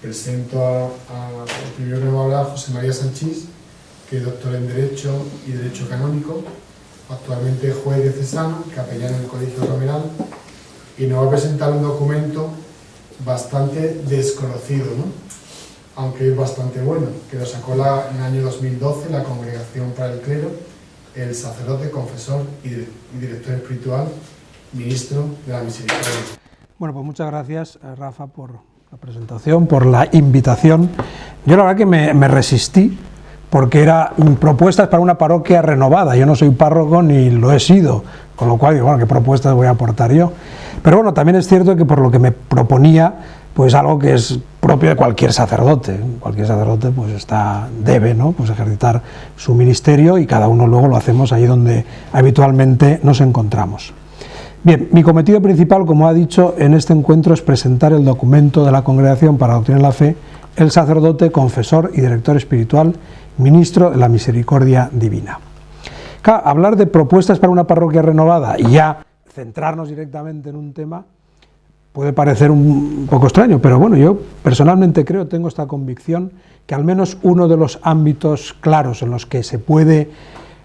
Presento el primero que me va a hablar, José María Sanchís, que es doctor en Derecho y Derecho Canónico, actualmente juez diocesano, capellán en el Colegio Romeral, y nos va a presentar un documento bastante desconocido, ¿no? Aunque es bastante bueno, que lo sacó en el año 2012 la Congregación para el Clero, el sacerdote, confesor y director espiritual, ministro de la Misericordia. Bueno, pues muchas gracias, Rafa, por la presentación, por la invitación. Yo la verdad que me resistí, porque eran propuestas para una parroquia renovada. Yo no soy párroco ni lo he sido, con lo cual digo, bueno, ¿qué propuestas voy a aportar yo? Pero bueno, también es cierto que por lo que me proponía, pues algo que es propio de cualquier sacerdote. Cualquier sacerdote pues debe, ¿no?, pues ejercitar su ministerio, y cada uno luego lo hacemos ahí donde habitualmente nos encontramos. Bien, mi cometido principal, como ha dicho, en este encuentro es presentar el documento de la Congregación para la Doctrina de la Fe, el sacerdote, confesor y director espiritual, ministro de la Misericordia Divina. Claro, hablar de propuestas para una parroquia renovada y ya centrarnos directamente en un tema puede parecer un poco extraño, pero bueno, yo personalmente tengo esta convicción, que al menos uno de los ámbitos claros en los que se puede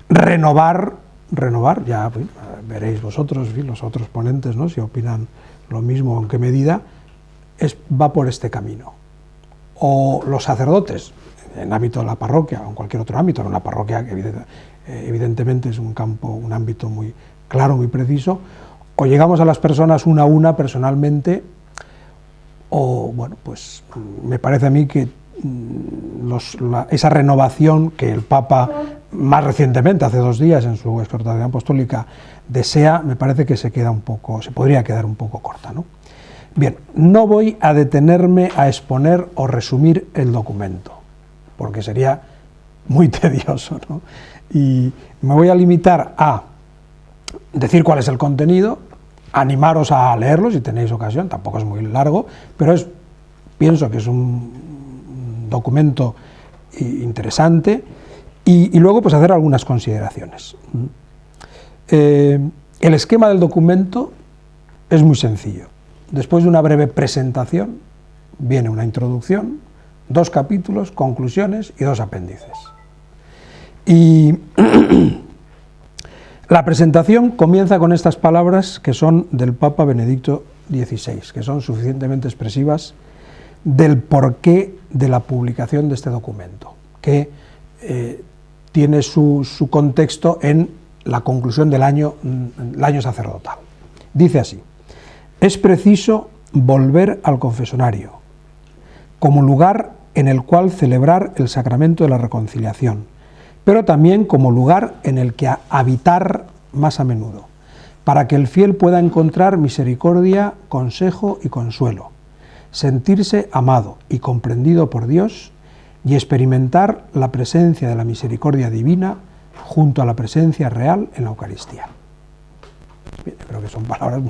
renovar, ya veréis vosotros, los otros ponentes, ¿no?, si opinan lo mismo o en qué medida, va por este camino. O los sacerdotes, en el ámbito de la parroquia, o en cualquier otro ámbito, en una parroquia que evidentemente es un ámbito muy claro, muy preciso, o llegamos a las personas una a una personalmente, o bueno, pues me parece a mí que esa renovación que el Papa más recientemente, hace 2 días, en su exhortación apostólica desea, me parece que se podría quedar un poco corta, ¿no? Bien, no voy a detenerme a exponer o resumir el documento, porque sería muy tedioso, ¿no? Y me voy a limitar a decir cuál es el contenido, animaros a leerlo si tenéis ocasión, tampoco es muy largo, pero pienso que es un documento interesante, y luego pues hacer algunas consideraciones. El esquema del documento es muy sencillo. Después de una breve presentación viene una introducción, 2 capítulos, conclusiones y 2 apéndices. Y la presentación comienza con estas palabras que son del Papa Benedicto XVI, que son suficientemente expresivas del porqué de la publicación de este documento, que tiene su contexto en la conclusión del año sacerdotal. Dice así: es preciso volver al confesionario como lugar en el cual celebrar el sacramento de la reconciliación, pero también como lugar en el que habitar más a menudo, para que el fiel pueda encontrar misericordia, consejo y consuelo, sentirse amado y comprendido por Dios y experimentar la presencia de la misericordia divina junto a la presencia real en la Eucaristía. Bien, yo creo que son palabras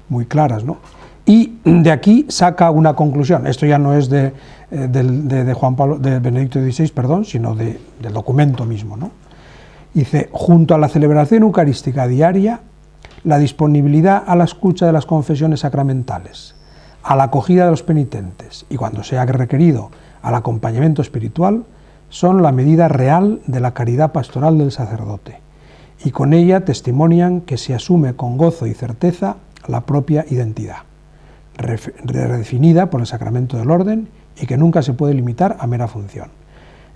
muy claras, ¿no? Y de aquí saca una conclusión. Esto ya no es de Benedicto XVI, perdón, sino del documento mismo, ¿no? Dice: junto a la celebración eucarística diaria, la disponibilidad a la escucha de las confesiones sacramentales, a la acogida de los penitentes y, cuando sea requerido, al acompañamiento espiritual, son la medida real de la caridad pastoral del sacerdote, y con ella testimonian que se asume con gozo y certeza la propia identidad, redefinida por el sacramento del orden, y que nunca se puede limitar a mera función.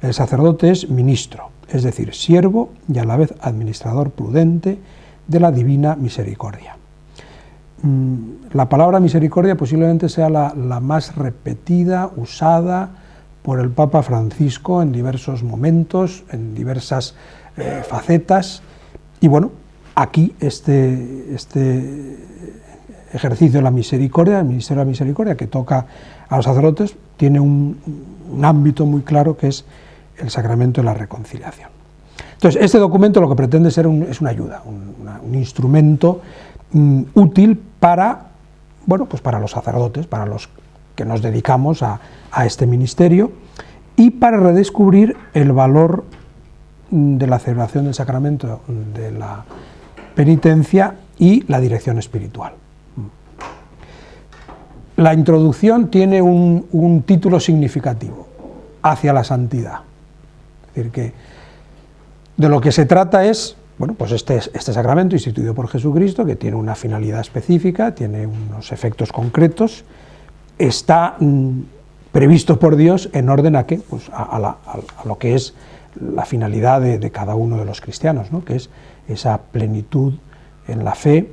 El sacerdote es ministro, es decir, siervo y a la vez administrador prudente de la divina misericordia. La palabra misericordia posiblemente sea la más repetida, usada por el Papa Francisco en diversos momentos, en diversas facetas, y bueno, aquí este ejercicio de la misericordia, el ministerio de la misericordia, que toca a los sacerdotes, tiene un ámbito muy claro, que es el sacramento de la reconciliación. Entonces, este documento lo que pretende ser es una ayuda, un instrumento útil para los sacerdotes, para los que nos dedicamos a este ministerio, y para redescubrir el valor de la celebración del sacramento de la penitencia y la dirección espiritual. la introducción tiene un título significativo, hacia la santidad. Es decir, que de lo que se trata es, bueno, pues este sacramento instituido por Jesucristo, que tiene una finalidad específica, tiene unos efectos concretos, está previsto por Dios en orden a qué, pues a lo que es la finalidad de cada uno de los cristianos, ¿no? Que es esa plenitud en la fe,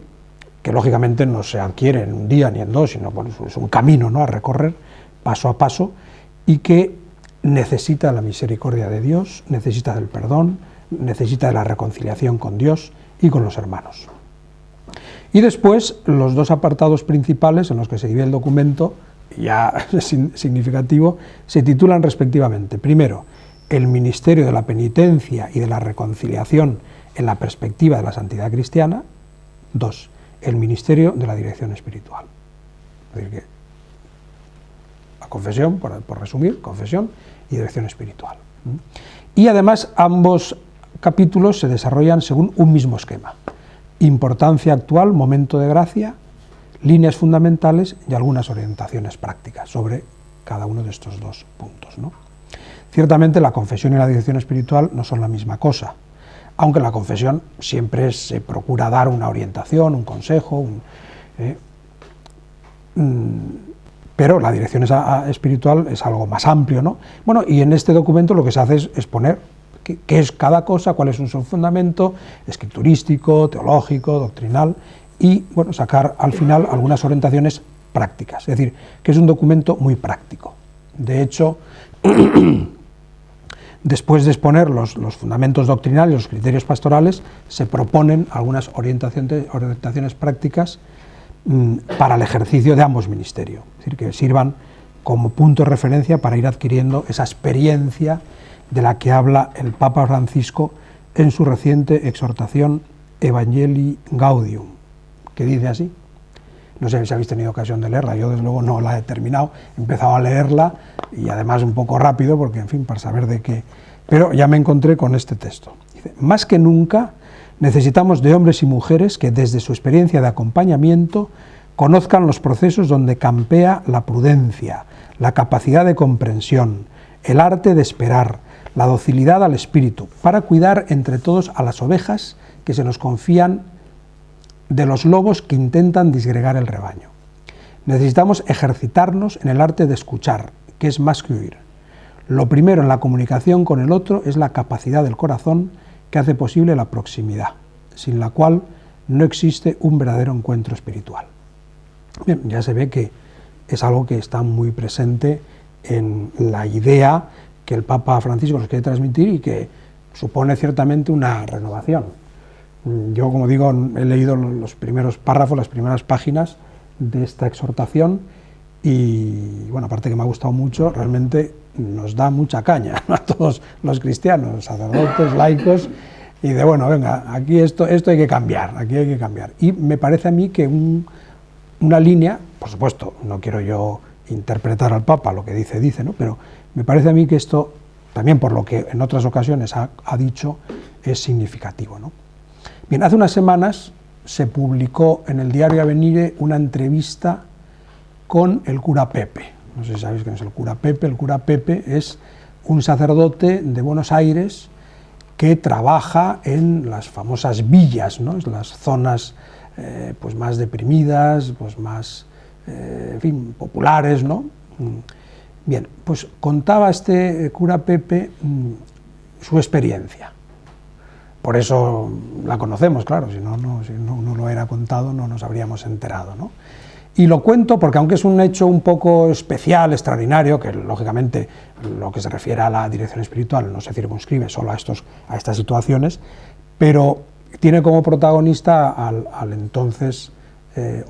que lógicamente no se adquiere en un día ni en dos, sino bueno, es un camino, ¿no?, a recorrer paso a paso, y que necesita la misericordia de Dios, necesita del perdón, necesita de la reconciliación con Dios y con los hermanos. Y después, los dos apartados principales en los que se divide el documento, ya significativo, se titulan respectivamente: primero, el ministerio de la penitencia y de la reconciliación en la perspectiva de la santidad cristiana; dos, el ministerio de la dirección espiritual. Es decir, que la confesión, por resumir, confesión y dirección espiritual. Y además ambos capítulos se desarrollan según un mismo esquema: importancia actual, momento de gracia, líneas fundamentales y algunas orientaciones prácticas sobre cada uno de estos dos puntos, ¿no? Ciertamente la confesión y la dirección espiritual no son la misma cosa, aunque en la confesión siempre se procura dar una orientación, un consejo, pero la dirección espiritual es algo más amplio, ¿no? Bueno, y en este documento lo que se hace es exponer qué es cada cosa, cuál es su fundamento escriturístico, teológico, doctrinal, y bueno, sacar al final algunas orientaciones prácticas. Es decir, que es un documento muy práctico. De hecho, después de exponer los fundamentos doctrinales, los criterios pastorales, se proponen algunas orientaciones prácticas para el ejercicio de ambos ministerios, es decir, que sirvan como punto de referencia para ir adquiriendo esa experiencia de la que habla el Papa Francisco en su reciente exhortación Evangelii Gaudium, que dice así. No sé si habéis tenido ocasión de leerla, yo desde luego no la he terminado, he empezado a leerla y además un poco rápido, porque en fin, para saber de qué, pero ya me encontré con este texto. Dice: más que nunca necesitamos de hombres y mujeres que desde su experiencia de acompañamiento conozcan los procesos donde campea la prudencia, la capacidad de comprensión, el arte de esperar, la docilidad al espíritu, para cuidar entre todos a las ovejas que se nos confían de los lobos que intentan disgregar el rebaño. Necesitamos ejercitarnos en el arte de escuchar, que es más que oír. Lo primero en la comunicación con el otro es la capacidad del corazón que hace posible la proximidad, sin la cual no existe un verdadero encuentro espiritual. Bien, ya se ve que es algo que está muy presente en la idea que el Papa Francisco nos quiere transmitir y que supone ciertamente una renovación. Yo, como digo, he leído los primeros párrafos, las primeras páginas de esta exhortación y, bueno, aparte que me ha gustado mucho, realmente nos da mucha caña, ¿no?, a todos los cristianos, sacerdotes, laicos, y de, bueno, venga, aquí esto hay que cambiar, aquí hay que cambiar. Y me parece a mí que una línea, por supuesto, no quiero yo interpretar al Papa, lo que dice, ¿no?, pero me parece a mí que esto, también por lo que en otras ocasiones ha dicho, es significativo, ¿no? Bien, hace unas semanas se publicó en el diario Avenire una entrevista con el cura Pepe. No sé si sabéis quién es el cura Pepe. El cura Pepe es un sacerdote de Buenos Aires que trabaja en las famosas villas, ¿no?, en las zonas pues más deprimidas, pues más en fin, populares, ¿no? Bien, pues contaba este cura Pepe su experiencia. Por eso la conocemos, claro, si no lo hubiera contado no nos habríamos enterado, ¿no? Y lo cuento porque, aunque es un hecho un poco especial, extraordinario, que lógicamente lo que se refiere a la dirección espiritual no se circunscribe solo a estas situaciones, pero tiene como protagonista al entonces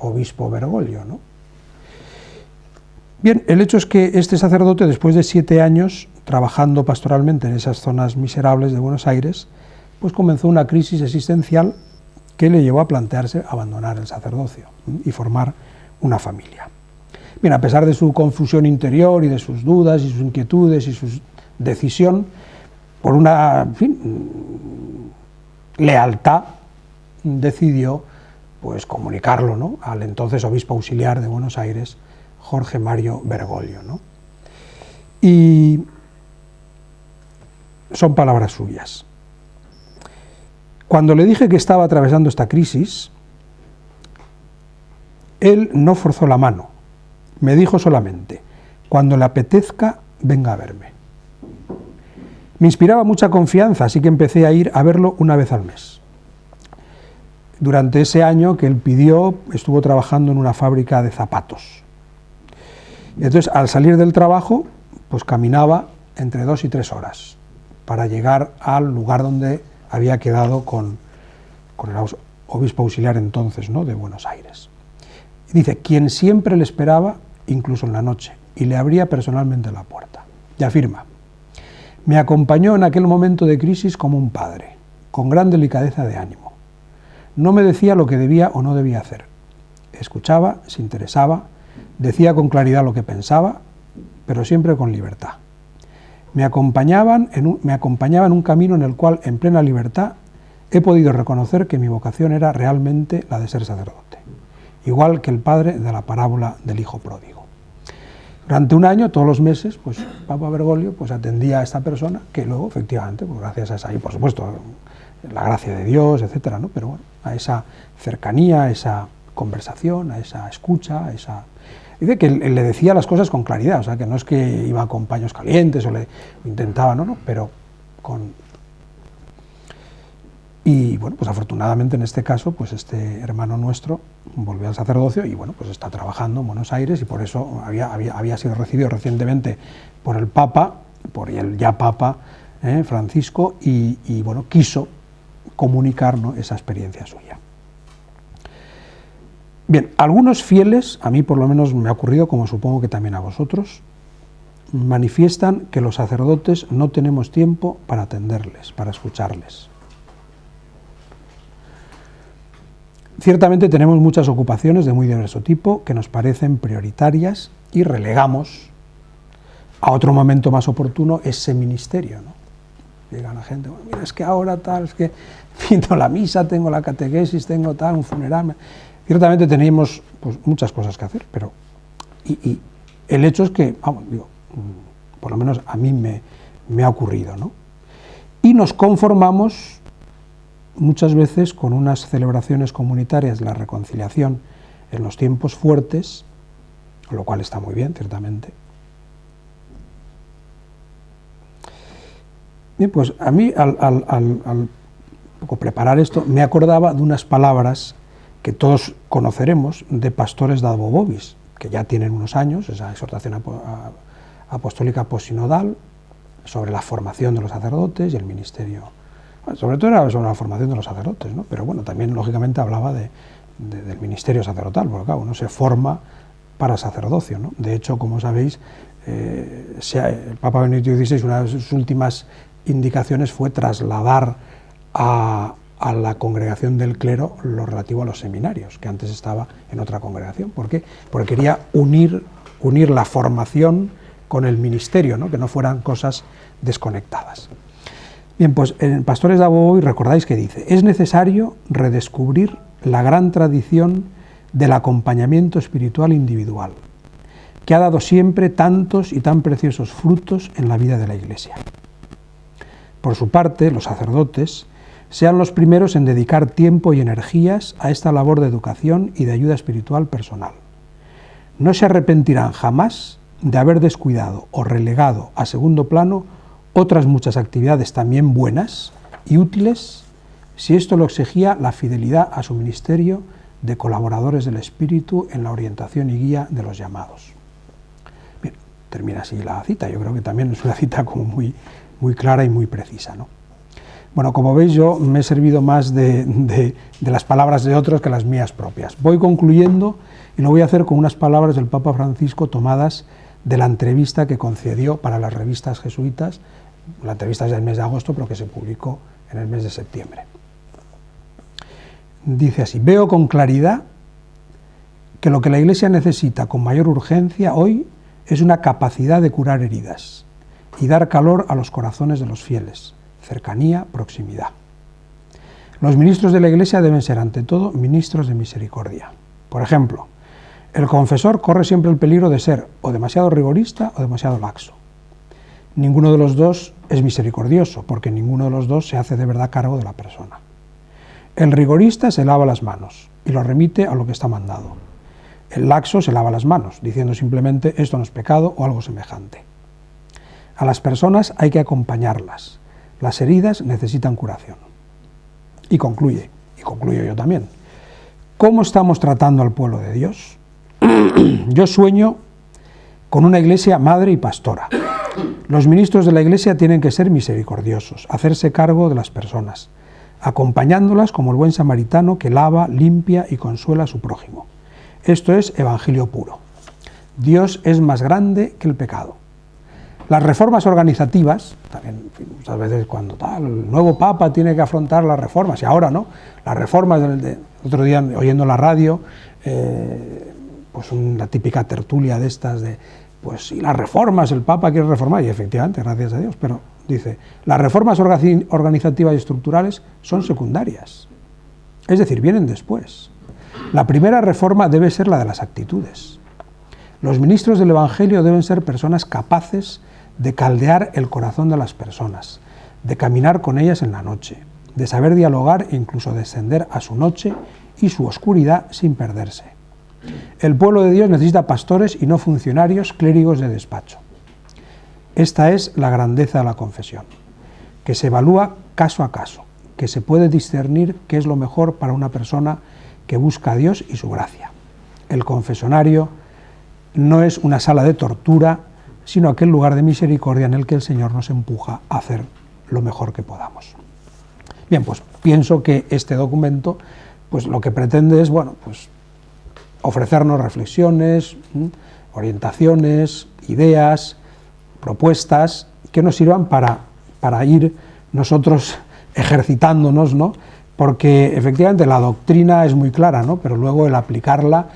obispo Bergoglio, ¿no? Bien, el hecho es que este sacerdote, después de 7 años trabajando pastoralmente en esas zonas miserables de Buenos Aires, pues comenzó una crisis existencial que le llevó a plantearse abandonar el sacerdocio y formar una familia. Bien, a pesar de su confusión interior y de sus dudas y sus inquietudes y su decisión, por una, en fin, lealtad, decidió pues comunicarlo, ¿no?, al entonces obispo auxiliar de Buenos Aires, Jorge Mario Bergoglio, ¿no? Y son palabras suyas. Cuando le dije que estaba atravesando esta crisis, él no forzó la mano, me dijo solamente: cuando le apetezca, venga a verme. Me inspiraba mucha confianza, así que empecé a ir a verlo una vez al mes. Durante ese año que él pidió, estuvo trabajando en una fábrica de zapatos. Y entonces, al salir del trabajo, pues caminaba entre 2 y 3 horas para llegar al lugar donde había quedado con el obispo auxiliar entonces, ¿no?, de Buenos Aires. Y dice: quien siempre le esperaba, incluso en la noche, y le abría personalmente la puerta. Y afirma: me acompañó en aquel momento de crisis como un padre, con gran delicadeza de ánimo. No me decía lo que debía o no debía hacer. Escuchaba, se interesaba, decía con claridad lo que pensaba, pero siempre con libertad. Me acompañaba en un camino en el cual, en plena libertad, he podido reconocer que mi vocación era realmente la de ser sacerdote, igual que el padre de la parábola del hijo pródigo. Durante un año, todos los meses, pues Papa Bergoglio pues atendía a esta persona, que luego, efectivamente, pues gracias a esa, y por supuesto, la gracia de Dios, etcétera, ¿no?, pero bueno, a esa cercanía, a esa conversación, a esa escucha, a esa... Dice que él le decía las cosas con claridad, o sea, que no es que iba con paños calientes o le intentaba, no, pero con... Y bueno, pues afortunadamente en este caso, pues este hermano nuestro volvió al sacerdocio y bueno, pues está trabajando en Buenos Aires, y por eso había sido recibido recientemente por el Papa, por el ya Papa Francisco, y bueno, quiso comunicar, ¿no?, esa experiencia suya. Bien, algunos fieles, a mí por lo menos me ha ocurrido, como supongo que también a vosotros, manifiestan que los sacerdotes no tenemos tiempo para atenderles, para escucharles. Ciertamente tenemos muchas ocupaciones de muy diverso tipo que nos parecen prioritarias y relegamos a otro momento más oportuno ese ministerio, ¿no? Llega la gente: bueno, mira, es que ahora tal, es que pinto la misa, tengo la catequesis, tengo tal, un funeral. Ciertamente tenemos pues muchas cosas que hacer, pero y el hecho es que, vamos, digo, por lo menos a mí me ha ocurrido, ¿no? Y nos conformamos muchas veces con unas celebraciones comunitarias de la reconciliación en los tiempos fuertes, lo cual está muy bien, ciertamente. Bien, pues a mí, al poco preparar esto, me acordaba de unas palabras que todos conoceremos de Pastores Dabo Vobis, que ya tienen unos años, esa exhortación apostólica posinodal sobre la formación de los sacerdotes y el ministerio. Sobre todo era sobre la formación de los sacerdotes, ¿no? Pero bueno, también lógicamente hablaba del ministerio sacerdotal, porque claro, uno se forma para sacerdocio, ¿no? De hecho, como sabéis, el Papa Benedicto XVI, una de sus últimas indicaciones fue trasladar a la congregación del clero lo relativo a los seminarios, que antes estaba en otra congregación. ¿Por qué? Porque quería unir la formación con el ministerio, ¿no?, que no fueran cosas desconectadas. Bien, pues en Pastores Dabo Vobis recordáis que dice: es necesario redescubrir la gran tradición del acompañamiento espiritual individual, que ha dado siempre tantos y tan preciosos frutos en la vida de la Iglesia. Por su parte, los sacerdotes sean los primeros en dedicar tiempo y energías a esta labor de educación y de ayuda espiritual personal. No se arrepentirán jamás de haber descuidado o relegado a segundo plano otras muchas actividades también buenas y útiles, si esto lo exigía la fidelidad a su ministerio de colaboradores del Espíritu en la orientación y guía de los llamados. Bien, termina así la cita. Yo creo que también es una cita como muy clara y muy precisa, ¿no? Bueno, como veis, yo me he servido más de las palabras de otros que las mías propias. Voy concluyendo y lo voy a hacer con unas palabras del Papa Francisco tomadas de la entrevista que concedió para las revistas jesuitas. La entrevista es del mes de agosto, pero que se publicó en el mes de septiembre. Dice así: veo con claridad que lo que la Iglesia necesita con mayor urgencia hoy es una capacidad de curar heridas y dar calor a los corazones de los fieles, cercanía, proximidad. Los ministros de la Iglesia deben ser, ante todo, ministros de misericordia. Por ejemplo, El confesor corre siempre el peligro de ser o demasiado rigorista o demasiado laxo. Ninguno de los dos es misericordioso, porque ninguno de los dos se hace de verdad cargo de la persona. El rigorista se lava las manos y lo remite a lo que está mandado. El laxo se lava las manos, diciendo simplemente esto no es pecado o algo semejante. A las personas hay que acompañarlas. Las heridas necesitan curación. Y concluyo yo también. ¿Cómo estamos tratando al pueblo de Dios? Yo sueño con una iglesia madre y pastora. Los ministros de la iglesia tienen que ser misericordiosos, hacerse cargo de las personas, acompañándolas como el buen samaritano que lava, limpia y consuela a su prójimo. Esto es evangelio puro. Dios es más grande que el pecado. Las reformas organizativas, también muchas veces cuando el nuevo Papa tiene que afrontar las reformas, y ahora no, las reformas del otro día oyendo la radio, pues una típica tertulia de estas de, pues si las reformas, el Papa quiere reformar, y efectivamente, gracias a Dios, pero dice, las reformas organizativas y estructurales son secundarias, es decir, vienen después. La primera reforma debe ser la de las actitudes. Los ministros del Evangelio deben ser personas capaces de caldear el corazón de las personas, de caminar con ellas en la noche, de saber dialogar e incluso descender a su noche y su oscuridad sin perderse. El pueblo de Dios necesita pastores y no funcionarios clérigos de despacho. Esta es la grandeza de la confesión, que se evalúa caso a caso, que se puede discernir qué es lo mejor para una persona que busca a Dios y su gracia. El confesonario no es una sala de tortura, sino aquel lugar de misericordia en el que el Señor nos empuja a hacer lo mejor que podamos. Bien, pues pienso que este documento, pues lo que pretende es, bueno, pues ofrecernos reflexiones, orientaciones, ideas, propuestas que nos sirvan para ir nosotros ejercitándonos, ¿no? Porque efectivamente la doctrina es muy clara, ¿no? Pero luego el aplicarla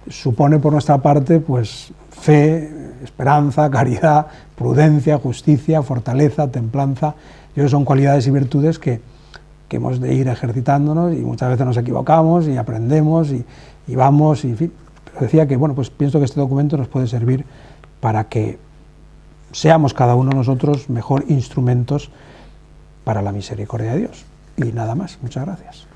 supone por nuestra parte, pues, fe, esperanza, caridad, prudencia, justicia, fortaleza, templanza. Son cualidades y virtudes que hemos de ir ejercitándonos, y muchas veces nos equivocamos y aprendemos y vamos, y en fin. Pero decía que, bueno, pues pienso que este documento nos puede servir para que seamos cada uno de nosotros mejor instrumentos para la misericordia de Dios. Y nada más. Muchas gracias.